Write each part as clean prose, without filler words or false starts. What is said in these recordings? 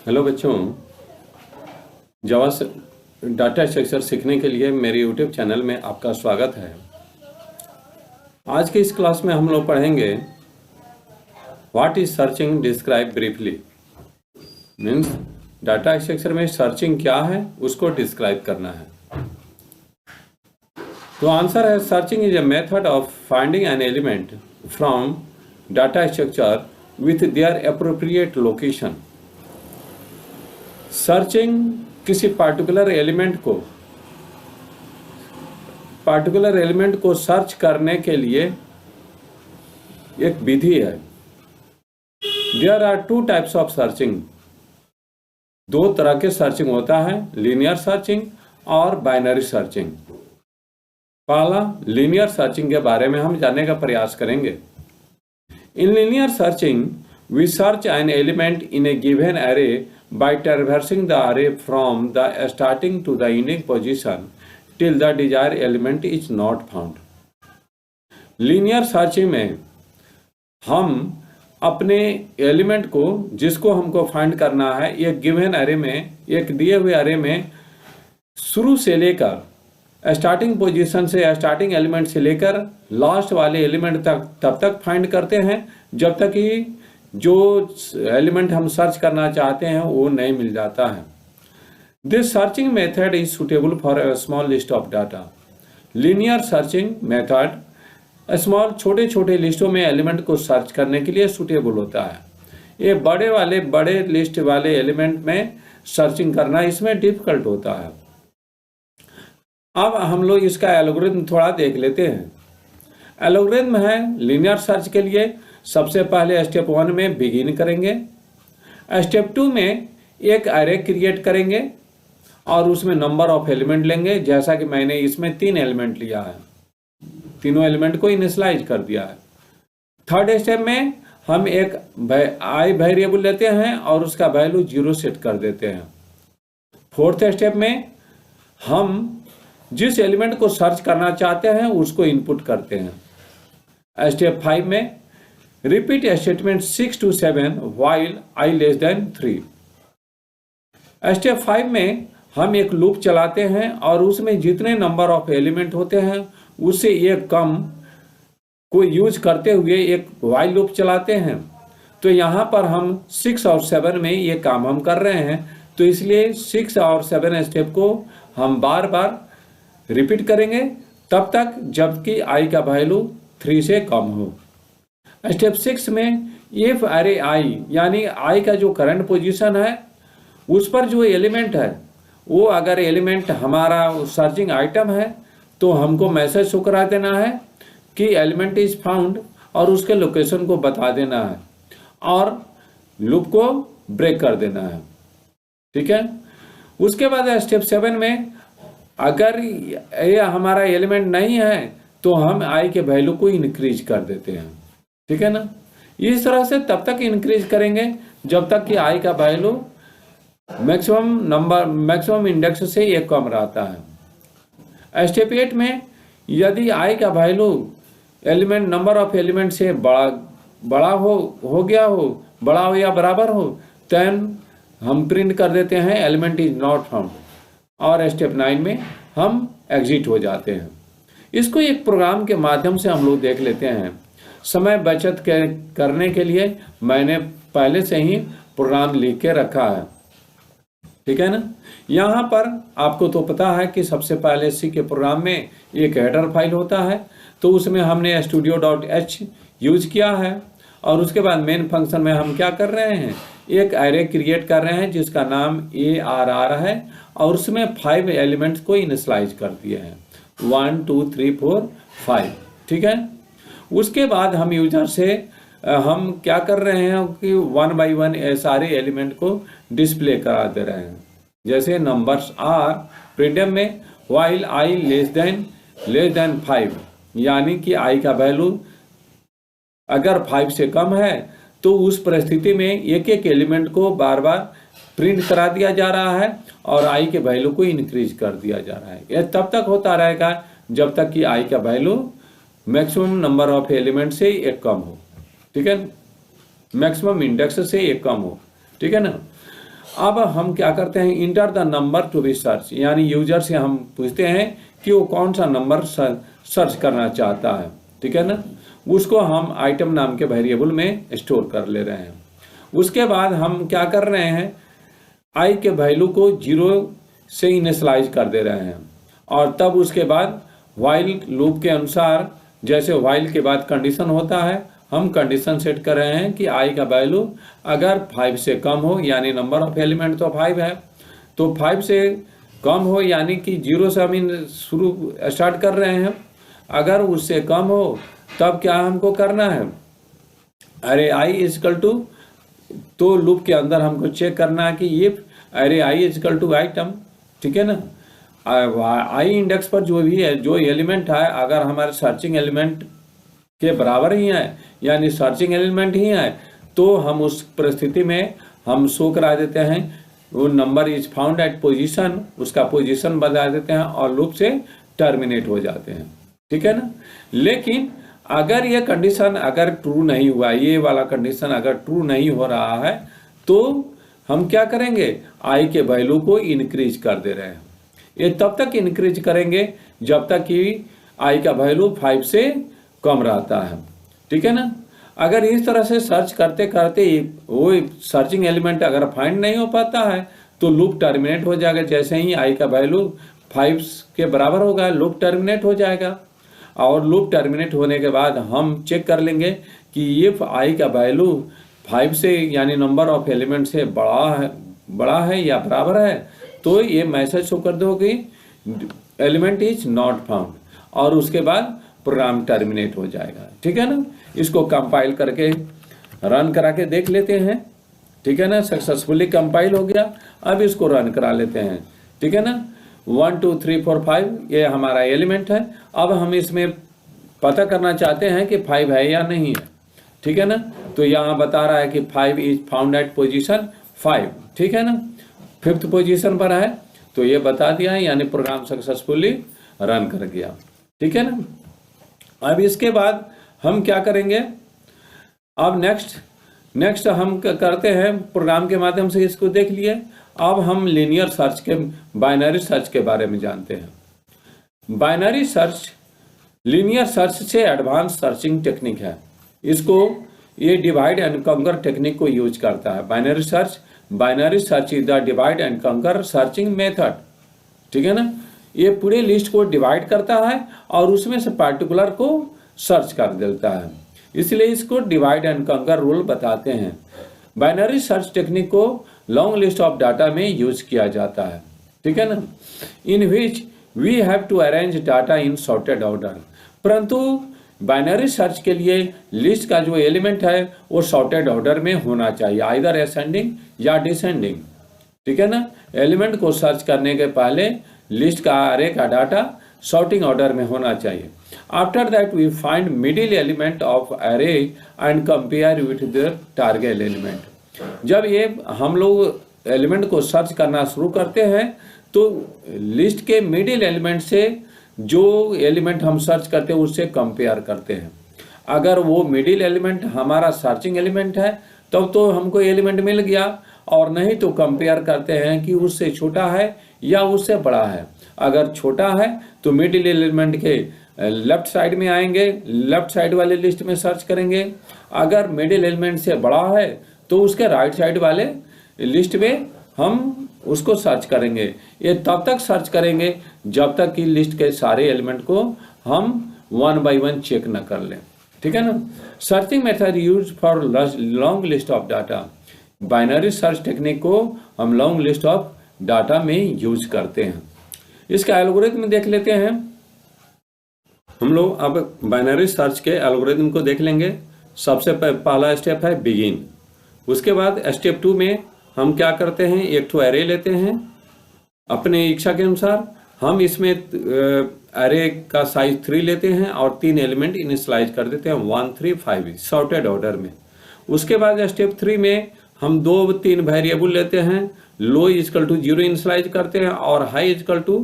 Hello बच्चों, जावा data structure सीखने के लिए मेरे यूट्यूब चैनल में आपका स्वागत है। आज की इस क्लास में हम लोग पढ़ेंगे what is searching describe briefly. Means data structure में सर्चिंग क्या है उसको डिस्क्राइब करना है। तो आंसर है searching is a method of finding an element from data structure with their appropriate location. Searching किसी पार्टिकुलर एलिमेंट को सर्च करने के लिए एक विधि है। There are two types of searching. दो तरह के सर्चिंग होता है, लीनियर सर्चिंग और बाइनरी सर्चिंग। पहला लीनियर सर्चिंग के बारे में हम जानने का प्रयास करेंगे। In linear searching we search an element in a given array by traversing the array from the starting to the ending position till the desired element is not found. Linear searching में हम अपने element को जिसको हमको find करना है एक given अरे में, एक दिए हुए अरे में शुरू से लेकर स्टार्टिंग पोजीशन से, स्टार्टिंग एलिमेंट से लेकर लास्ट वाले एलिमेंट तक तब तक फाइंड करते हैं जब तक कि जो एलिमेंट हम सर्च करना चाहते हैं वो नहीं मिल जाता है। This searching method is suitable for a small list of data. Linear searching method small छोटे लिस्टों में एलिमेंट को सर्च करने के लिए सुटेबल होता है। ये बड़े लिस्ट वाले एलिमेंट में सर्चिंग करना इसमें डिफिकल्ट होता है। अब हम लोग इसका एल्गोरिथम थोड़ा देख लेते हैं। एल्गोरिथम है लीनियर सर्च के लिए सबसे पहले स्टेप 1 में बिगिन करेंगे, स्टेप 2 में एक अरे क्रिएट करेंगे और उसमें नंबर ऑफ एलिमेंट लेंगे। जैसा कि मैंने इसमें 3 एलिमेंट लिया है, तीनों एलिमेंट को इनिशियलाइज कर दिया है। थर्ड स्टेप में हम एक आई वेरिएबल लेते हैं और उसका वैल्यू 0 सेट कर देते हैं। फोर्थ स्टेप में हम जिस एलिमेंट को सर्च करना चाहते हैं उसको इनपुट करते हैं। स्टेप 5 में repeat statement 6 to 7 while I less than 3। Step 5 में हम एक लूप चलाते हैं और उसमें जितने नंबर ऑफ एलिमेंट होते हैं उससे एक कम को यूज करते हुए एक while लूप चलाते हैं। तो यहाँ पर हम 6 और 7 में ये काम हम कर रहे हैं, तो इसलिए 6 और 7 स्टेप को हम बार बार रिपीट करेंगे तब तक जबकि I का वैल्यू 3 से कम हो। स्टेप 6 में इफ अरे आई यानी आई का जो करंट पोजीशन है उस पर जो एलिमेंट है वो अगर एलिमेंट हमारा सर्चिंग आइटम है तो हमको मैसेज शो करा देना है कि एलिमेंट इज फाउंड और उसके लोकेशन को बता देना है और लूप को ब्रेक कर देना है। ठीक है। उसके बाद स्टेप 7 में अगर ये हमारा एलिमेंट नहीं है तो हम आई के वैल्यू को इंक्रीज कर देते हैं। ठीक है ना। इस तरह से तब तक इंक्रीज करेंगे जब तक कि आई का वैल्यू मैक्सिमम इंडेक्स से एक कम रहता है। स्टेप 8 में यदि आई का value element number of element से बड़ा हो या बराबर हो देन हम प्रिंट कर देते हैं एलिमेंट इज नॉट फाउंड और स्टेप 9 में हम एग्जिट हो जाते हैं। इसको एक प्रोग्राम के माध्यम से हम लोग देख लेते हैं। समय बचत करने के लिए मैंने पहले से ही प्रोग्राम लिख के रखा है। ठीक है ना। यहाँ पर आपको तो पता है कि सबसे पहले सी के प्रोग्राम में एक हेडर फाइल होता है, तो उसमें हमने studio.h यूज किया है और उसके बाद मेन फंक्शन में हम क्या कर रहे हैं, एक एरे क्रिएट कर रहे हैं जिसका नाम ARR है और उसमें 5 एलिमेंट्स को इनिशियलाइज कर दिए हैं 1 2 3 4 5। ठीक है। उसके बाद हम यूजर से हम क्या कर रहे हैं कि 1 by 1 सारे एलिमेंट को डिस्प्ले करा दे रहे हैं। जैसे नंबर्स आर प्रिंटफ में while I less than 5 यानी कि आई का वैल्यू अगर 5 से कम है तो उस परिस्थिति में एक एलिमेंट को बार बार प्रिंट करा दिया जा रहा है और आई के वैल्यू को इंक्रीज कर दिया जा रहा है। यह तब तक होता रहेगा जब तक कि आई का value maximum number of element से एक कम हो। ठीक है। मैक्सिमम इंडेक्स से एक कम हो। ठीक है ना। अब हम क्या करते हैं, enter the number to be search, यानी यूजर से हम पूछते हैं कि वो कौन सा नंबर सर्च करना चाहता है, ठीक है ना। उसको हम आइटम नाम के वेरिएबल में स्टोर कर ले रहे हैं। उसके बाद हम क्या कर रहे हैं, आई के वैल्यू को 0 से इनिशियलाइज कर दे रहे हैं, और तब उसके बाद व्हाइल लूप के अनुसार, जैसे व्हाइल के बाद कंडीशन होता है, हम कंडीशन सेट कर रहे हैं कि आई का वैल्यू अगर 5 से कम हो, यानी नंबर ऑफ एलिमेंट तो 5 है, तो 5 से कम हो, यानी कि 0 से हम शुरू स्टार्ट कर रहे हैं। अगर उससे कम हो तब क्या हमको करना है, अरे आई इजकल टू, तो लूप के अंदर हमको चेक करना है कि ये अरे आई इजकल टू आइटम, ठीक है ना। आई इंडेक्स पर जो भी है, जो एलिमेंट है, अगर हमारे सर्चिंग एलिमेंट के बराबर ही है, यानी सर्चिंग एलिमेंट ही है, तो हम उस परिस्थिति में हम शो करा देते हैं वो number is found at position, उसका पोजीशन बता देते हैं और लूप से टर्मिनेट हो जाते हैं, ठीक है ना। लेकिन अगर ये कंडीशन अगर ट्रू नहीं हुआ, ये वाला कंडीशन अगर ट्रू नहीं हो रहा है, तो हम क्या करेंगे, आई के वैल्यू को इंक्रीज कर दे रहे हैं। ये तब तक इंक्रीज करेंगे जब तक कि आई का वैल्यू 5 से कम रहता है, ठीक है ना। अगर इस तरह से सर्च करते करते वो सर्चिंग एलिमेंट अगर फाइंड नहीं हो पाता है, तो लूप टर्मिनेट हो जाएगा। जैसे ही आई का वैल्यू 5 के बराबर होगा, लूप टर्मिनेट हो जाएगा, और लूप टर्मिनेट होने के बाद हम चेक कर लेंगे कि ये आई का वैल्यू 5 से, यानी नंबर ऑफ एलिमेंट से बड़ा है या बराबर है, तो ये मैसेज शो कर दो कि एलिमेंट इज नॉट फाउंड, और उसके बाद प्रोग्राम टर्मिनेट हो जाएगा, ठीक है ना। इसको कंपाइल करके रन करा के देख लेते हैं, ठीक है ना। सक्सेसफुली कंपाइल हो गया। अब इसको रन करा लेते हैं, ठीक है ना। 1 2 3 4 5 ये हमारा एलिमेंट है। अब हम इसमें पता करना चाहते हैं कि 5 है या नहीं है, ठीक है ना। तो यहाँ बता रहा है कि 5 इज फाउंड एट पोजीशन 5, ठीक है ना, 5th पोजीशन पर है, तो ये बता दिया है, यानी प्रोग्राम सक्सेसफुली रन कर गया, ठीक है ना। अब इसके बाद हम क्या करेंगे, अब नेक्स्ट हम करते हैं, प्रोग्राम के माध्यम से इसको देख लिए। अब हम लीनियर सर्च के, बाइनरी सर्च के बारे में जानते हैं। बाइनरी सर्च लीनियर सर्च से एडवांस सर्चिंग टेक्निक है। इसको ये डिवाइड एंड कंकर टेक्निक को यूज करता है। Binary search is the divide and कंकर सर्चिंग मेथड, ठीक है ना। ये पूरे लिस्ट को डिवाइड करता है और उसमें से पार्टिकुलर को सर्च कर देता है, इसलिए इसको डिवाइड एंड कंकर रूल बताते हैं। बाइनरी सर्च टेक्निक को लॉन्ग लिस्ट ऑफ डाटा में यूज किया जाता है, ठीक है ना, in which we have to arrange data in sorted order. परंतु बाइनरी सर्च के लिए लिस्ट का जो एलिमेंट है वो सॉर्टेड ऑर्डर में होना चाहिए, आइदर असेंडिंग या डिसेंडिंग, ठीक है ना। एलिमेंट को सर्च करने के पहले लिस्ट का अरे का डाटा सॉर्टिंग ऑर्डर में होना चाहिए। After that we find middle element of array and compare with the target element. जब ये हम लोग एलिमेंट को सर्च करना शुरू करते हैं, तो लिस्ट के मिडिल एलिमेंट से जो एलिमेंट हम सर्च करते हैं उससे कंपेयर करते हैं। अगर वो मिडिल एलिमेंट हमारा सर्चिंग एलिमेंट है तब तो हमको एलिमेंट मिल गया, और नहीं तो कंपेयर करते हैं कि उससे छोटा है या उससे बड़ा है। अगर छोटा है तो मिडिल एलिमेंट के लेफ्ट साइड में आएंगे, लेफ्ट साइड वाले लिस्ट में सर्च करेंगे। अगर मिडिल एलिमेंट से बड़ा है तो उसके राइट साइड वाले लिस्ट में हम उसको सर्च करेंगे। ये तब तक सर्च करेंगे जब तक कि लिस्ट के सारे एलिमेंट को हम 1 by 1 चेक न कर लें, ठीक है ना। Searching method use for long list of data. Binary search technique को हम लॉन्ग लिस्ट ऑफ डाटा में यूज करते हैं। इसका एल्गोरिथम देख लेते हैं हम लोग। अब बाइनरी सर्च के एल्गोरिथम को देख लेंगे। सबसे पहला स्टेप है बिगिन। उसके बाद स्टेप 2 में हम क्या करते हैं, एक ठो एरे लेते हैं अपने इच्छा के अनुसार। हम इसमें एरे का साइज 3 लेते हैं और 3 एलिमेंट इनिशियलाइज कर देते हैं 1 3 5 सॉर्टेड ऑर्डर में। उसके बाद स्टेप 3 में हम 2-3 वेरिएबल लेते हैं। लो इजकल टू 0 इनिशियलाइज करते हैं और हाई इजकल टू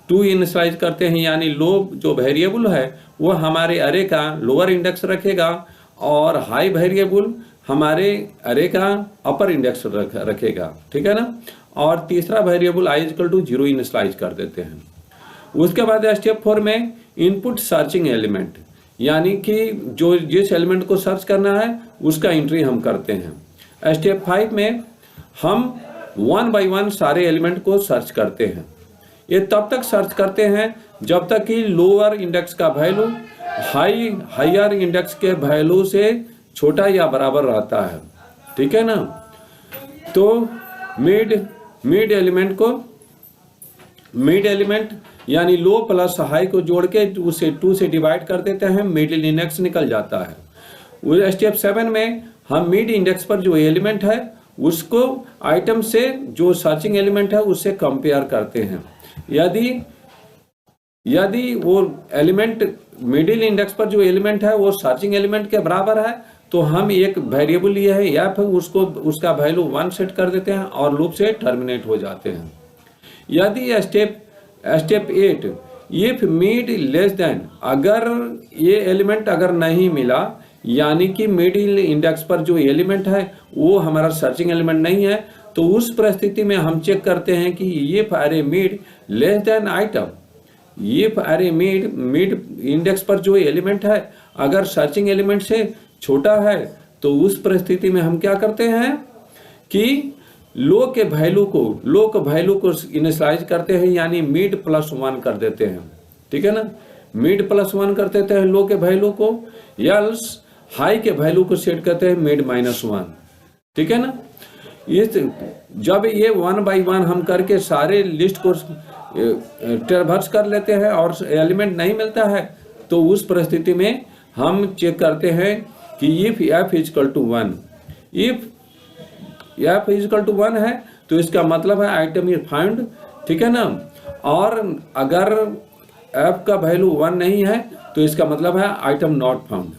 2 इनिशियलाइज करते हैं, यानी लो जो वेरिएबल है वो हमारे अरे का लोअर इंडेक्स रखेगा और हाई वेरिएबल हमारे अरे का अपर इंडेक्स रखेगा, ठीक है ना। और तीसरा variable i equal to 0 initialise कर देते हैं। उसके बाद स्टेप 4 में इनपुट सर्चिंग एलिमेंट, यानी कि जो जिस एलिमेंट को सर्च करना है उसका एंट्री हम करते हैं। स्टेप 5 में हम 1 बाय 1 सारे एलिमेंट को सर्च करते हैं। ये तब तक सर्च करते हैं जब तक कि लोअर इंडेक्स का वैल्यू हायर इंडेक्स के वैल्यू से छोटा या बराबर रहता है, ठीक है ना। तो मिड एलिमेंट यानी लो प्लस हाई को जोड़ के उसे 2 से डिवाइड कर देते हैं, मिडिल इंडेक्स निकल जाता है। स्टेप 7 में हम मिड इंडेक्स पर जो एलिमेंट है उसको आइटम से जो सर्चिंग एलिमेंट है उससे कंपेयर करते हैं। यदि वो एलिमेंट मिडिल इंडेक्स पर जो एलिमेंट है वो सर्चिंग एलिमेंट के बराबर है तो हम एक वेरिएबल लिए है या फिर उसका वैल्यू 1 सेट कर देते हैं और लूप से टर्मिनेट हो जाते हैं। यदि step 8 if mid less than, अगर ये एलिमेंट अगर नहीं मिला, यानी कि मिडिल इंडेक्स पर जो एलिमेंट है वो हमारा सर्चिंग एलिमेंट नहीं है, तो उस परिस्थिति में हम चेक करते हैं कि इफ अरे mid less than item, if अरे मिड इंडेक्स पर जो एलिमेंट है अगर सर्चिंग एलिमेंट से छोटा है तो उस परिस्थिति में हम क्या करते हैं कि लो के वैल्यू को इनिशियलाइज करते हैं, यानी मिड प्लस 1 कर देते हैं, ठीक है ना। मिड प्लस 1 कर देते हैं लो के वैल्यू को, एल्स हाई के वैल्यू को सेट करते हैं मिड -1, ठीक है ना। जब ये 1 बाय 1 हम करके सारे लिस्ट को ट्रैवर्स कर लेते हैं और एलिमेंट नहीं मिलता है तो उस परिस्थिति में हम चेक करते हैं कि if f equal to 1, if f equal to 1 है तो इसका मतलब है आइटम इज फाउंड, ठीक है ना। और अगर f का वैल्यू 1 नहीं है तो इसका मतलब है आइटम नॉट फाउंड,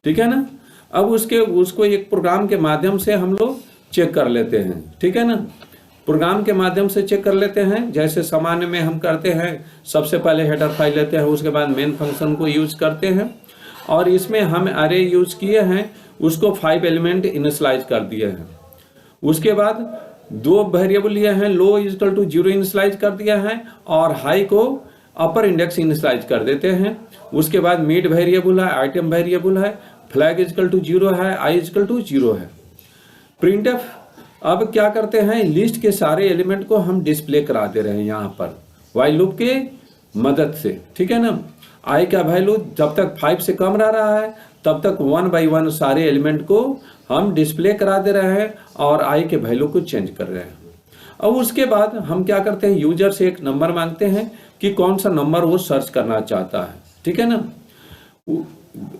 ठीक है ना। अब उसको एक प्रोग्राम के माध्यम से हम लोग चेक कर लेते हैं, ठीक है ना। प्रोग्राम के माध्यम से चेक कर लेते हैं, जैसे सामान्य में हम करते हैं, सबसे पहले हेडर फाइल लेते हैं, उसके बाद मेन फंक्शन को यूज करते हैं और इसमें हम अरे यूज किए हैं, उसको 5 एलिमेंट इनिशियलाइज कर दिए हैं। उसके बाद 2 वेरिएबल लिए हैं, लो इक्वल टू 0 इनिशियलाइज कर दिया है और हाई को अपर इंडेक्स इनिशियलाइज कर देते हैं। उसके बाद मिड वेरिएबल है, आइटम वेरिएबल है, फ्लैग इक्वल टू 0 है, आई इक्वल टू 0 है। प्रिंटफ अब क्या करते हैं, लिस्ट के सारे एलिमेंट को हम डिस्प्ले करा दे रहे हैं यहाँ पर व्हाइल लूप के मदद से, ठीक है ना। आई का वैल्यू जब तक 5 से कम रह रहा है तब तक 1 बाय 1 सारे एलिमेंट को हम डिस्प्ले करा दे रहे हैं और आई के वैल्यू को चेंज कर रहे हैं। अब उसके बाद हम क्या करते हैं, यूजर से एक नंबर मांगते हैं कि कौन सा नंबर वो सर्च करना चाहता है, ठीक है ना।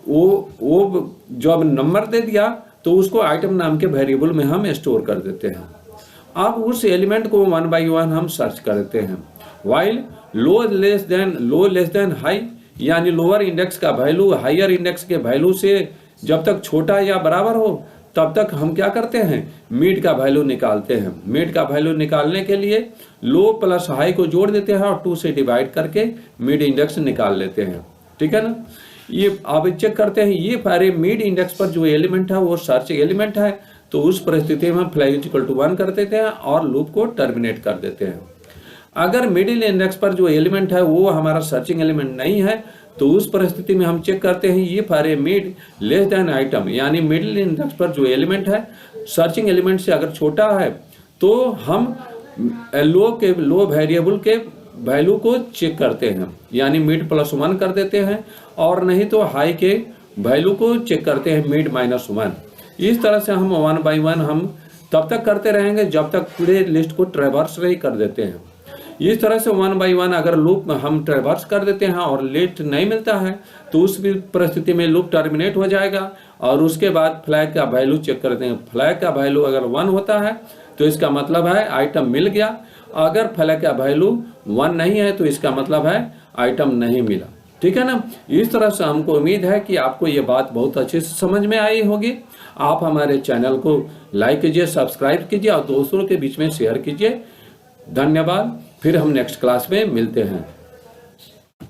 वो जब नंबर दे दिया तो उसको आइटम नाम के वेरिएबल में हम स्टोर कर देते हैं। अब उस एलिमेंट को 1 बाय 1 हम सर्च करते हैं, वाइल लो लेस देन हाई, यानी लोअर इंडेक्स का वैल्यू हायर इंडेक्स के वैल्यू से जब तक छोटा या बराबर हो तब तक हम क्या करते हैं, मिड का वैल्यू निकालते हैं। मिड का वैल्यू निकालने के लिए लो प्लस हाई को जोड़ देते हैं और 2 से डिवाइड करके मिड इंडेक्स निकाल लेते हैं, ठीक है ना। ये अब चेक करते हैं, ये सारे मिड इंडेक्स पर जो एलिमेंट है वो सर्च एलिमेंट है, तो उस परिस्थिति में फ्लैग इक्वल टू 1 कर देते हैं और लूप को टर्मिनेट कर देते हैं। अगर मिडिल इंडेक्स पर जो एलिमेंट है वो हमारा सर्चिंग एलिमेंट नहीं है तो उस परिस्थिति में हम चेक करते हैं, ये सारे मिड लेस देन आइटम, यानी मिडिल इंडेक्स पर जो एलिमेंट है सर्चिंग एलिमेंट से अगर छोटा है तो हम लो वेरिएबल के वैल्यू को चेक करते हैं, यानी मिड प्लस 1 कर देते हैं और नहीं तो हाई के वैल्यू को चेक करते हैं मिड -1। इस तरह से हम 1 बाय 1 हम तब तक करते रहेंगे जब तक पूरे लिस्ट को ट्रैवर्स नहीं कर देते हैं। इस तरह से 1 बाय 1 अगर लूप हम ट्रैवर्स कर देते हैं और लिस्ट नहीं मिलता है तो उस परिस्थिति में लूप टर्मिनेट हो जाएगा और उसके बाद फ्लैग का वैल्यू चेक करते हैं। फ्लैग का वैल्यू अगर 1 होता है तो इसका मतलब है आइटम मिल गया, अगर फ्लैग का वैल्यू 1 नहीं है तो इसका मतलब है आइटम नहीं मिला, ठीक है ना। इस तरह से हमको उम्मीद है कि आपको ये बात बहुत अच्छे से समझ में आई होगी। आप हमारे चैनल को लाइक कीजिए, सब्सक्राइब कीजिए और दोस्तों के बीच में शेयर कीजिए। धन्यवाद। फिर हम नेक्स्ट क्लास में मिलते हैं।